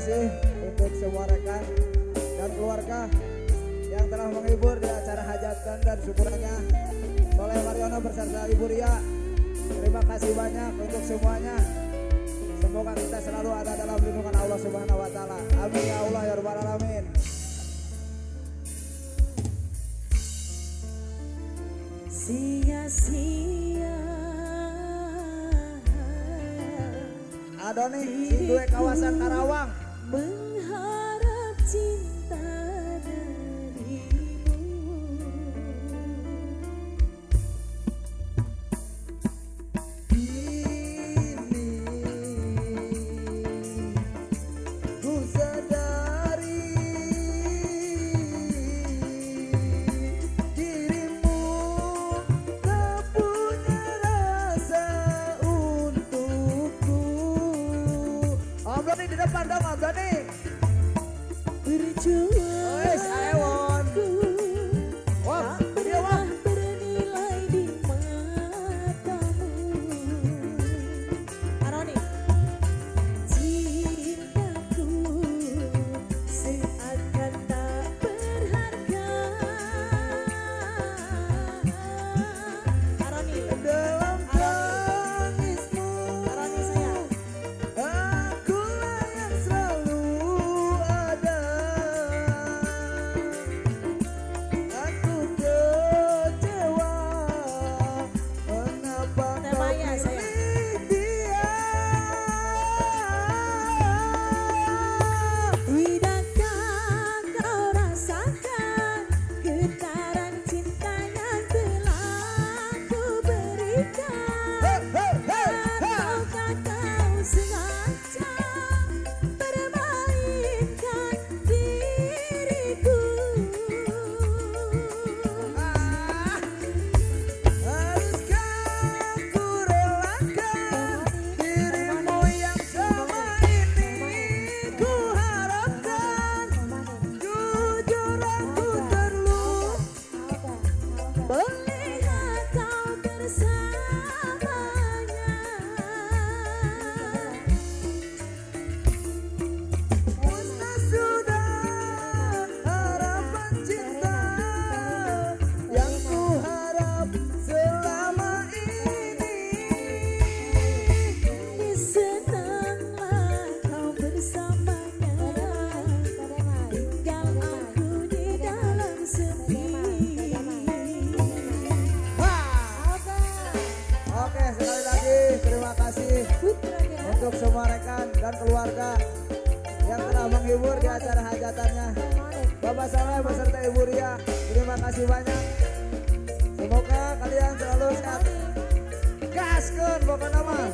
kasih untuk semua rekan dan keluarga yang telah menghibur di acara hajatan dan syukurannya. Soleh Mariono beserta Ibu Ria, terima kasih banyak untuk semuanya. Semoga kita selalu ada dalam lindungan Allah Subhanahu wa taala. Amin ya Allah ya rabbal alamin. Sia-sia Adoni Sindue kawasan Karawang mengharap cinta darimu. Kini ku sadari dirimu tak punya rasa untukku. Om Doni di depan dong Om Doni. Wes, Ewon. Wah, dia wah. Bernilai di matamu. Aroni. Cintaku seakan tak berharga. Aroni. Dalam tangismu Aroni sayang. akulah yang selalu ada. Aku kecewa mengapa kau Namanya, sayang. pilih dia. Tidakkah kau rasakan getaran cinta yang telah ku berikan? Hey, hey, hey, hey. Ataukah kau sengaja permainkan diriku? Haruskah ku relakan dirimu yang selama ini ku harapkan? Jujur aku terluka. Bolehkah kau bersamanya? Musnah sudah harapan cinta yang ku harap selama ini. Senanglah kau bersamanya, tinggal aku di dalam sepi. Oke, sekali lagi terima kasih untuk semua rekan dan keluarga yang telah menghibur di acara hajatannya. Bapak Saleh beserta Ibu Ria, terima kasih banyak. Semoga kalian selalu sehat. Gaskeun pokoknya mah.